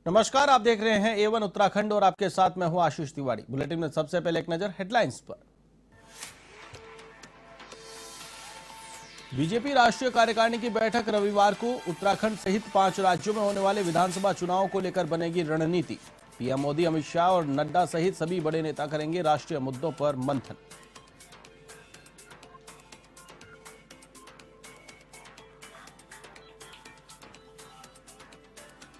नमस्कार, आप देख रहे हैं A1 उत्तराखंड और आपके साथ मैं हूं आशीष तिवारी। बुलेटिन में सबसे पहले एक नजर हेडलाइंस पर। बीजेपी राष्ट्रीय कार्यकारिणी की बैठक रविवार को। उत्तराखंड सहित 5 राज्यों में होने वाले विधानसभा चुनाव को लेकर बनेगी रणनीति। पीएम मोदी, अमित शाह और नड्डा सहित सभी बड़े नेता करेंगे राष्ट्रीय मुद्दों पर मंथन।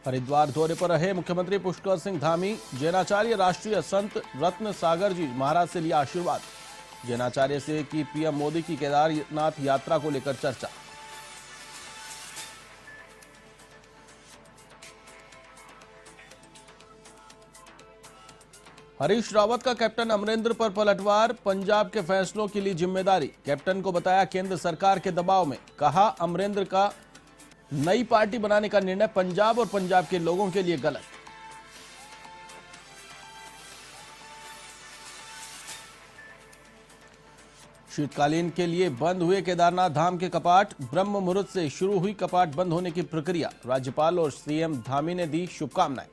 हरिद्वार दौरे पर रहे मुख्यमंत्री पुष्कर सिंह धामी। जैनाचार्य राष्ट्रीय संत रत्न सागर जी महाराज से लिया आशीर्वाद। जैनाचार्य से की पीएम मोदी की केदारनाथ यात्रा को लेकर चर्चा। हरीश रावत का कैप्टन अमरिंदर पर पलटवार। पंजाब के फैसलों के लिए जिम्मेदारी कैप्टन को बताया केंद्र सरकार के दबाव में। कहा अमरिंदर का नई पार्टी बनाने का निर्णय पंजाब और पंजाब के लोगों के लिए गलत। शीतकालीन के लिए बंद हुए केदारनाथ धाम के कपाट। ब्रह्म मुहूर्त से शुरू हुई कपाट बंद होने की प्रक्रिया। राज्यपाल और सीएम धामी ने दी शुभकामनाएं।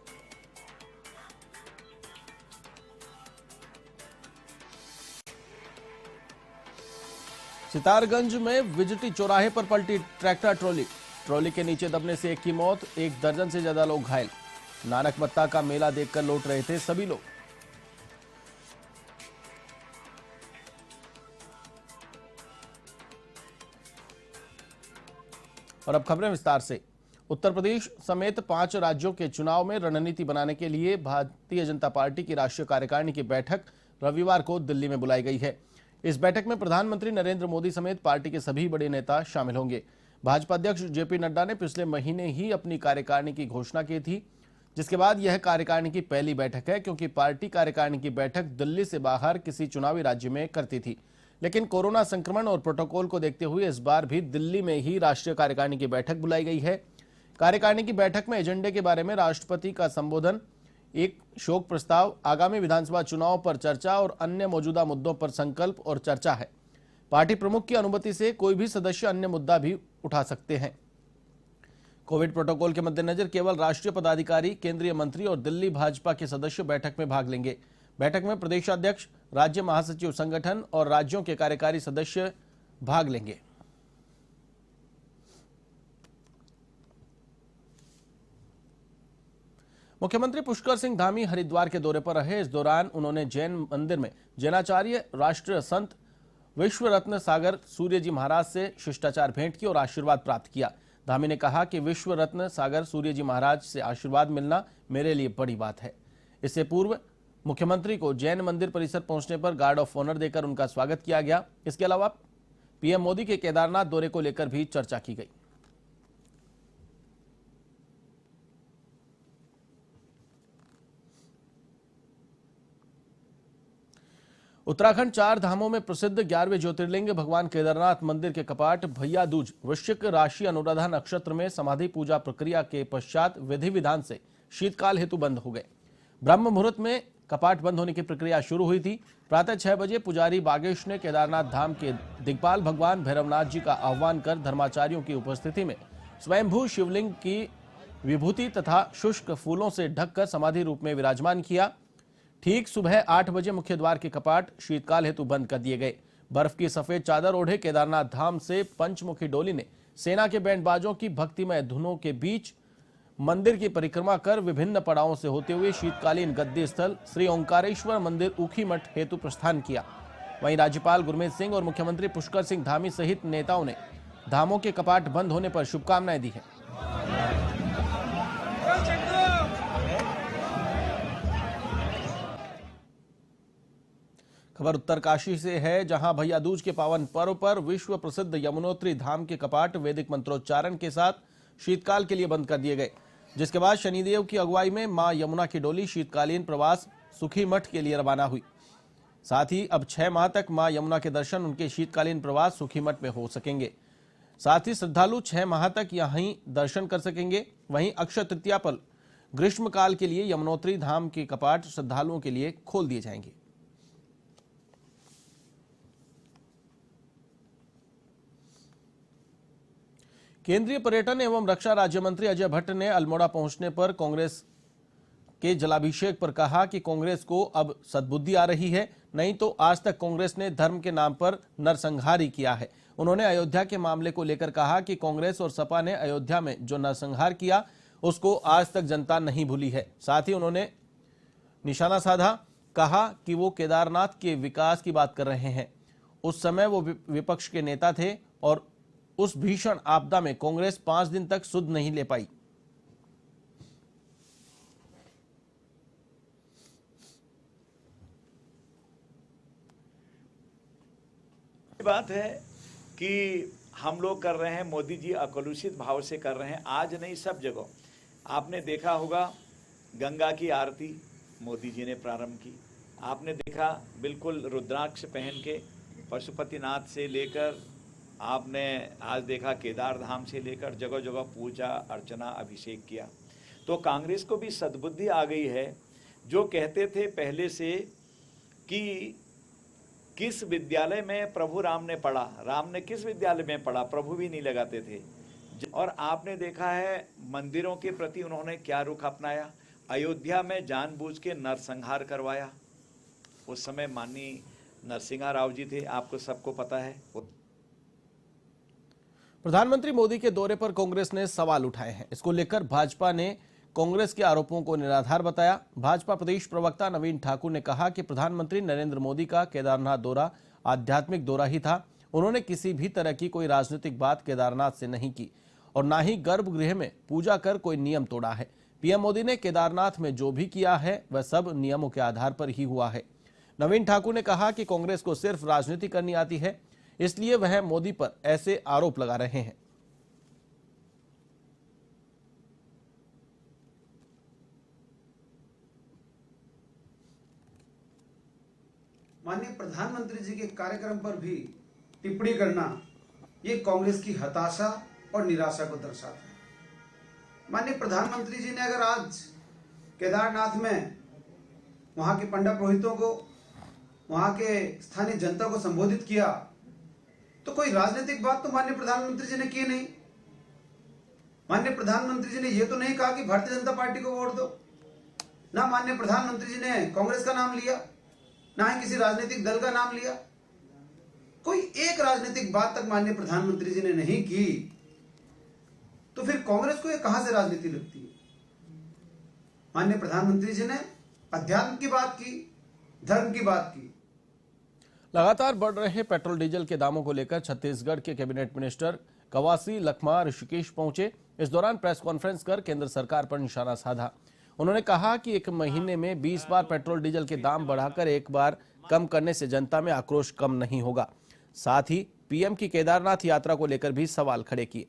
सितारगंज में विजटी चौराहे पर पलटी ट्रैक्टर ट्रॉली। ट्रॉली के नीचे दबने से एक की मौत, 1 दर्जन से ज्यादा लोग घायल। नानक मत्ता का मेला देखकर लौट रहे थे सभी लोग। और अब खबरें विस्तार से। उत्तर प्रदेश समेत 5 राज्यों के चुनाव में रणनीति बनाने के लिए भारतीय जनता पार्टी की राष्ट्रीय कार्यकारिणी की बैठक रविवार को दिल्ली में बुलाई गई है। इस बैठक में प्रधानमंत्री नरेंद्र मोदी समेत पार्टी के सभी बड़े नेता शामिल होंगे। भाजपा अध्यक्ष जेपी नड्डा ने पिछले महीने ही अपनी कार्यकारिणी की घोषणा की थी, जिसके बाद यह कार्यकारिणी की पहली बैठक है, क्योंकि पार्टी कार्यकारिणी की बैठक दिल्ली से बाहर किसी चुनावी राज्य में करती थी। लेकिन कोरोना संक्रमण और प्रोटोकॉल को देखते हुए इस बार भी दिल्ली में ही राष्ट्रीय कार्यकारिणी की बैठक बुलाई गई है। कार्यकारिणी की बैठक में एजेंडे के बारे में राष्ट्रपति का संबोधन, एक शोक प्रस्ताव, आगामी विधानसभा चुनाव पर चर्चा और अन्य मौजूदा मुद्दों पर संकल्प और चर्चा है। पार्टी प्रमुख की अनुमति से कोई भी सदस्य अन्य मुद्दा भी उठा सकते हैं। कोविड प्रोटोकॉल के मद्देनजर केवल राष्ट्रीय पदाधिकारी, केंद्रीय मंत्री और दिल्ली भाजपा के सदस्य बैठक में भाग लेंगे। बैठक में प्रदेशाध्यक्ष, राज्य महासचिव संगठन और राज्यों के कार्यकारी सदस्य भाग लेंगे। मुख्यमंत्री पुष्कर सिंह धामी हरिद्वार के दौरे पर रहे। इस दौरान उन्होंने जैन मंदिर में जैनाचार्य राष्ट्रीय संत विश्व रत्न सागर सूर्य जी महाराज से शिष्टाचार भेंट की और आशीर्वाद प्राप्त किया। धामी ने कहा कि विश्व रत्न सागर सूर्य जी महाराज से आशीर्वाद मिलना मेरे लिए बड़ी बात है। इससे पूर्व मुख्यमंत्री को जैन मंदिर परिसर पहुंचने पर गार्ड ऑफ ऑनर देकर उनका स्वागत किया गया। इसके अलावा पीएम मोदी के केदारनाथ दौरे को लेकर भी चर्चा की गई। उत्तराखंड 4 धामों में प्रसिद्ध 11वें ज्योतिर्लिंग भगवान केदारनाथ मंदिर के कपाट भैया दूज वृश्चिक राशि अनुराधा नक्षत्र में समाधि पूजा प्रक्रिया के पश्चात विधि विधान से शीतकाल हेतु बंद हो गए। ब्रह्म मुहूर्त में कपाट बंद होने की प्रक्रिया शुरू हुई थी। प्रातः 6 बजे पुजारी बागेश ने केदारनाथ धाम के दिग्पाल भगवान भैरवनाथ जी का आह्वान कर धर्माचार्यों की उपस्थिति में स्वयंभू शिवलिंग की विभूति तथा शुष्क फूलों से ढककर समाधि रूप में विराजमान किया। ठीक सुबह 8 बजे मुख्य द्वार के कपाट शीतकाल हेतु बंद कर दिए गए। बर्फ की सफेद चादर ओढ़े केदारनाथ धाम से पंचमुखी डोली ने सेना के बैंड बाजों की भक्तिमय धुनों के बीच मंदिर की परिक्रमा कर विभिन्न पड़ावों से होते हुए शीतकालीन गद्दी स्थल श्री ओंकारेश्वर मंदिर ऊखीमठ हेतु प्रस्थान किया। वहीं राज्यपाल गुरमीत सिंह और मुख्यमंत्री पुष्कर सिंह धामी सहित नेताओं ने धामों के कपाट बंद होने पर शुभकामनाएं दी हैं। खबर उत्तरकाशी से है, जहां भैया दूज के पावन पर्व पर विश्व प्रसिद्ध यमुनोत्री धाम के कपाट वैदिक मंत्रोच्चारण के साथ शीतकाल के लिए बंद कर दिए गए, जिसके बाद शनिदेव की अगुवाई में मां यमुना की डोली शीतकालीन प्रवास सुखी मठ के लिए रवाना हुई। साथ ही अब 6 माह तक मां यमुना के दर्शन उनके शीतकालीन प्रवास सुखी मठ में हो सकेंगे। साथ ही श्रद्धालु 6 माह तक यहीं दर्शन कर सकेंगे। वहीं अक्षय तृतीया पर ग्रीष्मकाल के लिए यमुनोत्री धाम के कपाट श्रद्धालुओं के लिए खोल दिए जाएंगे। केंद्रीय पर्यटन एवं रक्षा राज्य मंत्री अजय भट्ट ने अल्मोड़ा पहुंचने पर कांग्रेस के जलाभिषेक पर कहा कि कांग्रेस को अब सद्बुद्धि आ रही है, नहीं तो आज तक कांग्रेस ने धर्म के नाम पर नरसंहार ही किया है। उन्होंने अयोध्या के मामले को लेकर कहा कि कांग्रेस और सपा ने अयोध्या में जो नरसंहार किया उसको आज तक जनता नहीं भूली है। साथ ही उन्होंने निशाना साधा, कहा कि वो केदारनाथ के विकास की बात कर रहे हैं। उस समय वो विपक्ष के नेता थे और उस भीषण आपदा में कांग्रेस 5 दिन तक सुध नहीं ले पाई। बात है कि हम लोग कर रहे हैं, मोदी जी अकलुषित भाव से कर रहे हैं। आज नहीं, सब जगह आपने देखा होगा गंगा की आरती मोदी जी ने प्रारंभ की। आपने देखा बिल्कुल रुद्राक्ष पहन के पशुपतिनाथ से लेकर आपने आज देखा केदार धाम से लेकर जगह जगह पूजा अर्चना अभिषेक किया। तो कांग्रेस को भी सद्बुद्धि आ गई है। जो कहते थे पहले से कि किस विद्यालय में प्रभु राम ने पढ़ा, राम ने किस विद्यालय में पढ़ा, प्रभु भी नहीं लगाते थे। और आपने देखा है मंदिरों के प्रति उन्होंने क्या रुख अपनाया। अयोध्या में जानबूझ के नरसंहार करवाया। उस समय माननीय नरसिंहा राव जी थे, आपको सबको पता है। प्रधानमंत्री मोदी के दौरे पर कांग्रेस ने सवाल उठाए हैं। इसको लेकर भाजपा ने कांग्रेस के आरोपों को निराधार बताया। भाजपा प्रदेश प्रवक्ता नवीन ठाकुर ने कहा कि प्रधानमंत्री नरेंद्र मोदी का केदारनाथ दौरा आध्यात्मिक दौरा ही था। उन्होंने किसी भी तरह की कोई राजनीतिक बात केदारनाथ से नहीं की और ना ही गर्भगृह में पूजा कर कोई नियम तोड़ा है। पीएम मोदी ने केदारनाथ में जो भी किया है वह सब नियमों के आधार पर ही हुआ है। नवीन ठाकुर ने कहा कि कांग्रेस को सिर्फ राजनीति करनी आती है, इसलिए वह मोदी पर ऐसे आरोप लगा रहे हैं। माननीय प्रधानमंत्री जी के कार्यक्रम पर भी टिप्पणी करना ये कांग्रेस की हताशा और निराशा को दर्शाता है। माननीय प्रधानमंत्री जी ने अगर आज केदारनाथ में वहां के पंडित पुरोहितों को, वहां के स्थानीय जनता को संबोधित किया तो कोई राजनीतिक बात तो माननीय प्रधानमंत्री जी ने की नहीं। माननीय प्रधानमंत्री जी ने यह तो नहीं कहा कि भारतीय जनता पार्टी को वोट दो। ना माननीय प्रधानमंत्री जी ने कांग्रेस का नाम लिया, ना ही किसी राजनीतिक दल का नाम लिया। कोई एक राजनीतिक बात तक माननीय प्रधानमंत्री जी ने नहीं की, तो फिर कांग्रेस को ये कहां से राजनीति लगती है। माननीय प्रधानमंत्री जी ने अध्यात्म की बात की, धर्म की बात की। लगातार बढ़ रहे पेट्रोल डीजल के दामों को लेकर छत्तीसगढ़ के कैबिनेट मिनिस्टर कवासी लखमा ऋषिकेश पहुंचे। इस दौरान प्रेस कॉन्फ्रेंस कर केंद्र सरकार पर निशाना साधा। उन्होंने कहा कि एक महीने में 20 बार पेट्रोल डीजल के दाम बढ़ाकर एक बार कम करने से जनता में आक्रोश कम नहीं होगा। साथ ही पीएम की केदारनाथ यात्रा को लेकर भी सवाल खड़े किए।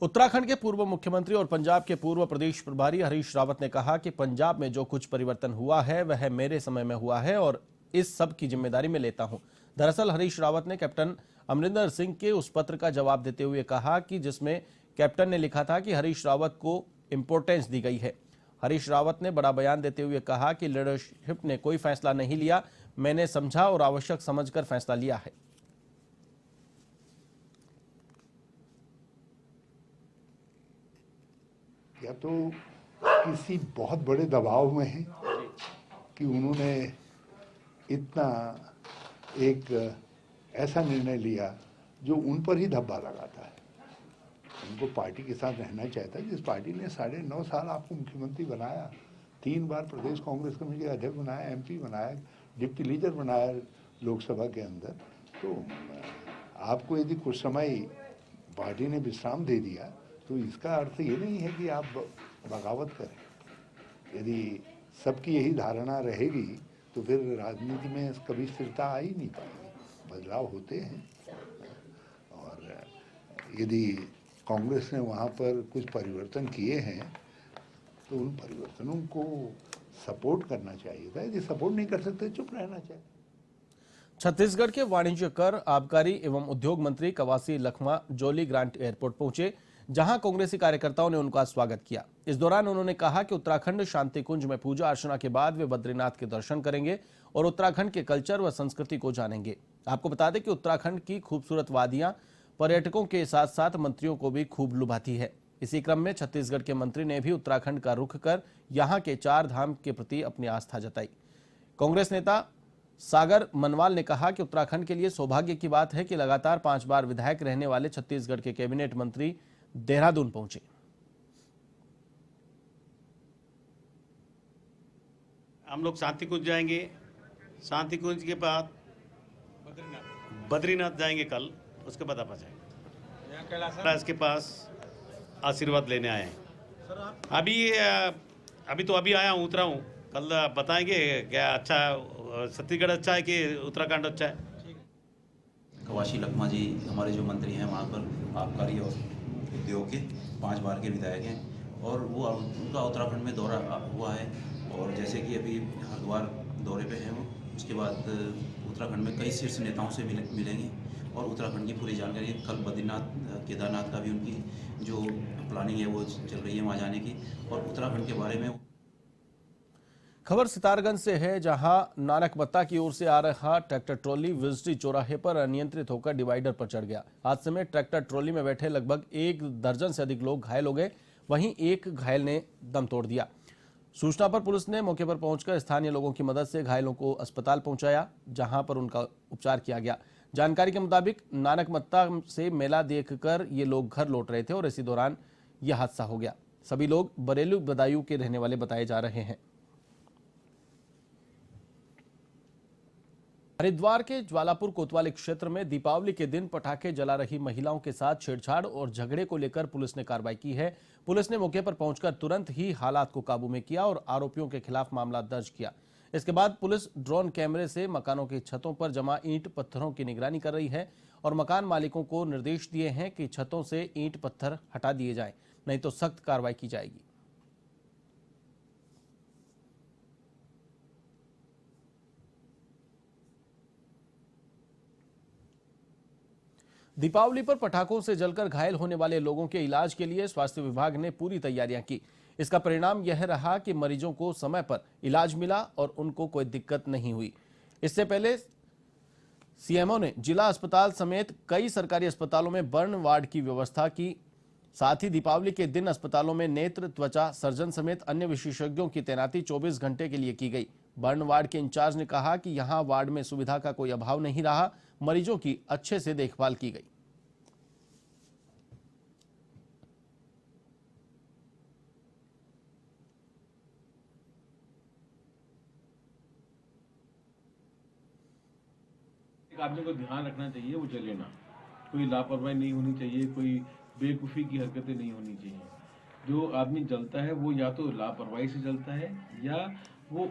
उत्तराखंड के पूर्व मुख्यमंत्री और पंजाब के पूर्व प्रदेश प्रभारी हरीश रावत ने कहा कि पंजाब में जो कुछ परिवर्तन हुआ है वह मेरे समय में हुआ है और इस सब की जिम्मेदारी मैं लेता हूं। दरअसल हरीश रावत ने कैप्टन अमरिंदर सिंह के उस पत्र का जवाब देते हुए कहा कि जिसमें कैप्टन ने लिखा था कि हरीश रावत को इंपोर्टेंस दी गई है। हरीश रावत ने बड़ा बयान देते हुए कहा कि लीडरशिप ने कोई फैसला नहीं लिया, मैंने समझा और आवश्यक समझकर फैसला लिया है। या तो किसी बहुत बड़े दबाव में है कि उन्होंने इतना एक ऐसा निर्णय लिया जो उन पर ही धब्बा लगाता है। उनको पार्टी के साथ रहना चाहता है, जिस पार्टी ने 9.5 साल आपको मुख्यमंत्री बनाया, 3 बार प्रदेश कांग्रेस कमेटी के अध्यक्ष बनाया, एमपी बनाया, डिप्टी लीडर बनाया लोकसभा के अंदर। तो आपको यदि कुछ समय पार्टी ने विश्राम दे दिया तो इसका अर्थ ये नहीं है कि आप बगावत करें। यदि सबकी यही धारणा रहेगी तो फिर राजनीति में कभी स्थिरता आ ही नहीं पाएगी। बदलाव होते हैं और यदि कांग्रेस ने वहाँ पर कुछ परिवर्तन किए हैं तो उन परिवर्तनों को सपोर्ट करना चाहिए था। यदि सपोर्ट नहीं कर सकते चुप रहना चाहिए। छत्तीसगढ़ के वाणिज्य कर, आबकारी एवं उद्योग मंत्री कवासी लखमा जोली ग्रांट एयरपोर्ट पहुंचे, जहां कांग्रेसी कार्यकर्ताओं ने उनका स्वागत किया। इस दौरान उन्होंने कहा कि उत्तराखंड शांति कुंज में पूजा अर्चना के बाद वे बद्रीनाथ के दर्शन करेंगे और उत्तराखंड के कल्चर व संस्कृति को जानेंगे। आपको बता दें कि उत्तराखंड की खूबसूरत वादियां पर्यटकों के साथ साथ मंत्रियों को भी खूब लुभाती है। इसी क्रम में छत्तीसगढ़ के मंत्री ने भी उत्तराखंड का रुख कर यहां के 4 धाम के प्रति अपनी आस्था जताई। कांग्रेस नेता सागर मनवाल ने कहा कि उत्तराखंड के लिए सौभाग्य की बात है कि लगातार 5 बार विधायक रहने वाले छत्तीसगढ़ के कैबिनेट मंत्री देहरादून पहुंचे। हम लोग शांति कुंज जाएंगे, शांति कुंज के बाद बद्रीनाथ जाएंगे कल, उसके बाद आप आ जाएंगे। इसके पास आशीर्वाद लेने आए हैं। अभी आया हूँ, उतरा हूँ। कल बताएंगे क्या अच्छा छत्तीसगढ़ अच्छा है कि उत्तराखंड अच्छा है। कवाशी लखमा जी हमारे जो मंत्री हैं वहाँ पर आबकारी और उद्योग के 5 बार के विधायक हैं और वो उनका उत्तराखंड में दौरा हुआ है और जैसे कि अभी हरिद्वार दौरे पे हैं वो, उसके बाद उत्तराखंड में कई शीर्ष नेताओं से मिलेंगे और उत्तराखंड की पूरी जानकारी। कल बद्रीनाथ केदारनाथ का भी उनकी जो प्लानिंग है वो चल रही है वहाँ जाने की और उत्तराखंड के बारे में। खबर सितारगंज से है, जहां नानकमत्ता की ओर से आ रहा ट्रैक्टर ट्रॉली विजटी चौराहे पर अनियंत्रित होकर डिवाइडर पर चढ़ गया। हादसे में ट्रैक्टर ट्रॉली में बैठे लगभग 1 दर्जन से अधिक लोग घायल हो गए, वहीं एक घायल ने दम तोड़ दिया। सूचना पर पुलिस ने मौके पर पहुंचकर स्थानीय लोगों की मदद से घायलों को अस्पताल पहुंचाया, जहां पर उनका उपचार किया गया। जानकारी के मुताबिक नानकमत्ता से मेला देखकर ये लोग घर लौट रहे थे और इसी दौरान यह हादसा हो गया। सभी लोग बरेली बदायूं के रहने वाले बताए जा रहे हैं। हरिद्वार के ज्वालापुर कोतवाली क्षेत्र में दीपावली के दिन पटाखे जला रही महिलाओं के साथ छेड़छाड़ और झगड़े को लेकर पुलिस ने कार्रवाई की है। पुलिस ने मौके पर पहुंचकर तुरंत ही हालात को काबू में किया और आरोपियों के खिलाफ मामला दर्ज किया। इसके बाद पुलिस ड्रोन कैमरे से मकानों की छतों पर जमा ईंट पत्थरों की निगरानी कर रही है और मकान मालिकों को निर्देश दिए हैं कि छतों से ईंट पत्थर हटा दिए जाएं, नहीं तो सख्त कार्रवाई की जाएगी। दीपावली पर पटाखों से जलकर घायल होने वाले लोगों के इलाज के लिए स्वास्थ्य विभाग ने पूरी तैयारियां की। इसका परिणाम यह रहा कि मरीजों को समय पर इलाज मिला और उनको कोई दिक्कत नहीं हुई। इससे पहले सीएमओ ने जिला अस्पताल समेत कई सरकारी अस्पतालों में बर्न वार्ड की व्यवस्था की। साथ ही दीपावली के दिन अस्पतालों में नेत्र, त्वचा सर्जन समेत अन्य विशेषज्ञों की तैनाती 24 घंटे के लिए की गई। बर्न वार्ड के इंचार्ज ने कहा कि यहां वार्ड में सुविधा का कोई अभाव नहीं रहा, मरीजों की अच्छे से देखभाल की गई। आदमी को ध्यान रखना चाहिए, वो जले ना, कोई लापरवाही नहीं होनी चाहिए, कोई बेवकूफ़ी की हरकतें नहीं होनी चाहिए। जो आदमी जलता है वो या तो लापरवाही से जलता है या वो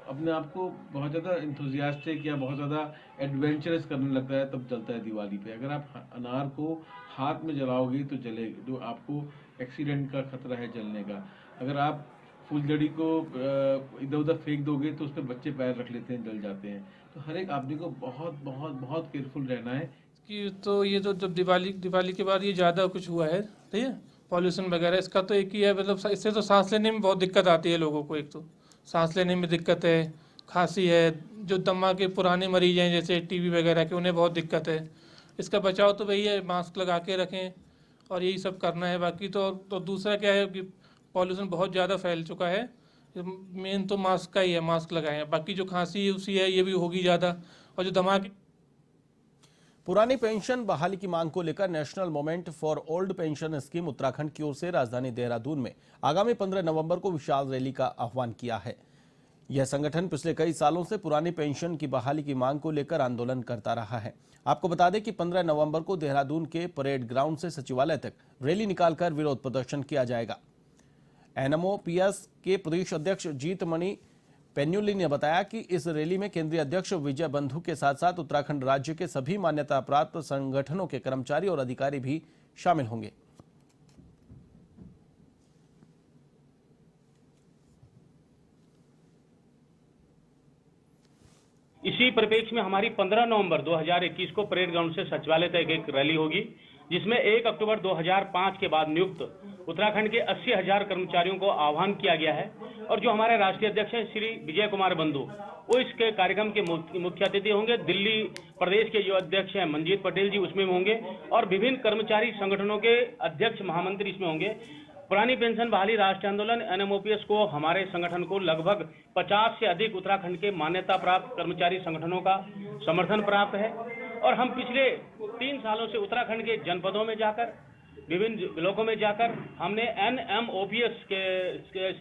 अपने आप को बहुत ज़्यादा इंथुजियास्टिक या बहुत ज़्यादा एडवेंचरस करने लगता है, तब जलता है दिवाली पे। अगर आप अनार को हाथ में जलाओगे तो जलेगा, जो आपको एक्सीडेंट का खतरा है जलने का। अगर आप फुलझड़ी को इधर उधर फेंक दोगे तो उस पर बच्चे पैर रख लेते हैं, जल जाते हैं। तो हर एक आदमी को बहुत बहुत बहुत केयरफुल रहना है कि तो ये तो जब दिवाली के बाद ये ज़्यादा कुछ हुआ है, ठीक है, पॉल्यूशन वगैरह, इसका तो एक ही है, मतलब इससे तो सांस लेने में बहुत दिक्कत आती है लोगों को। एक तो सांस लेने में दिक्कत है, खांसी है, जो दमा के पुराने मरीज हैं जैसे टीबी वगैरह के, उन्हें बहुत दिक्कत है। इसका बचाव तो वही है, मास्क लगा के रखें और यही सब करना है। बाकी तो दूसरा क्या है कि पॉल्यूशन बहुत ज़्यादा फैल चुका है, मेन तो मास्क का ही है, मास्क लगाएं। बाकी जो खांसी उसी है, ये भी होगी ज़्यादा। और जो दमा पुरानी पेंशन बहाली की मांग को लेकर national movement for old pension scheme Uttarakhand की ओर से राजधानी देहरादून में आगामी 15 नवंबर को विशाल रैली का आह्वान किया है। यह संगठन पिछले कई सालों से पुरानी पेंशन की बहाली की मांग को लेकर आंदोलन करता रहा है। आपको बता दें कि 15 नवंबर को देहरादून के परेड ग्राउंड से सचिवालय तक रैली निकालकर विरोध प्रदर्शन किया जाएगा। एनएमओपीएस के प्रदेश अध्यक्ष जीतमणि पेन्युली ने बताया कि इस रैली में केंद्रीय अध्यक्ष विजय बंधु के साथ साथ उत्तराखंड राज्य के सभी मान्यता प्राप्त संगठनों के कर्मचारी और अधिकारी भी शामिल होंगे। इसी परिप्रेक्ष्य में हमारी 15 नवंबर 2021 को परेड ग्राउंड से सचिवालय तक एक रैली होगी, जिसमें 1 अक्टूबर 2005 के बाद नियुक्त उत्तराखंड के 80,000 कर्मचारियों को आह्वान किया गया है और जो हमारे राष्ट्रीय अध्यक्ष हैं श्री विजय कुमार बंधु, वो इसके कार्यक्रम के मुख्य अतिथि होंगे। दिल्ली प्रदेश के जो अध्यक्ष हैं मंजीत पटेल जी उसमें होंगे और विभिन्न कर्मचारी संगठनों के अध्यक्ष महामंत्री इसमें होंगे। पुरानी पेंशन बहाली राष्ट्रीय आंदोलन NMOPS को हमारे संगठन को लगभग 50 से अधिक उत्तराखंड के मान्यता प्राप्त कर्मचारी संगठनों का समर्थन प्राप्त है और हम पिछले 3 सालों से उत्तराखंड के जनपदों में जाकर विभिन्न ब्लॉकों में जाकर हमने NMOPS के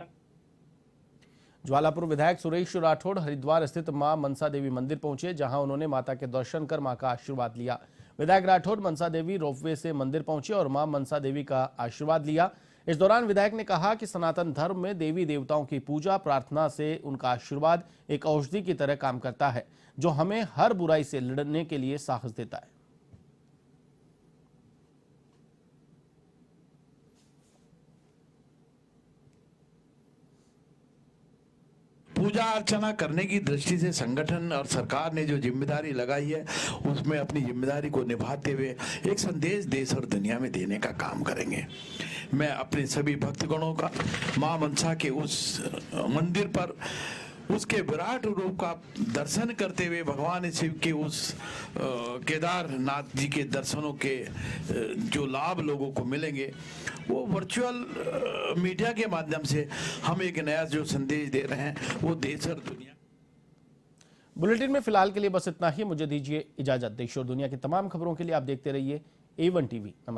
ज्वालापुर विधायक सुरेश राठौड़ हरिद्वार स्थित मां मनसा देवी मंदिर पहुंचे, जहां उन्होंने माता के दर्शन कर मां का आशीर्वाद लिया। विधायक राठौड़ मनसा देवी रोपवे से मंदिर पहुंचे और मां मनसा देवी का आशीर्वाद लिया। इस दौरान विधायक ने कहा कि सनातन धर्म में देवी देवताओं की पूजा प्रार्थना से उनका आशीर्वाद एक औषधि की तरह काम करता है, जो हमें हर बुराई से लड़ने के लिए साहस देता है। पूजा अर्चना करने की दृष्टि से संगठन और सरकार ने जो जिम्मेदारी लगाई है उसमें अपनी जिम्मेदारी को निभाते हुए एक संदेश देश और दुनिया में देने का काम करेंगे। मैं अपने सभी भक्तगणों का मां मनसा के उस मंदिर पर उसके विराट रूप का दर्शन करते हुए भगवान शिव के उस केदारनाथ जी के दर्शनों के जो लाभ लोगों को मिलेंगे वो वर्चुअल मीडिया के माध्यम से हम एक नया जो संदेश दे रहे हैं वो देश और दुनिया। बुलेटिन में फिलहाल के लिए बस इतना ही। मुझे दीजिए इजाजत। देश और दुनिया की तमाम खबरों के लिए आप देखते रहिए A1 TV। नमस्कार।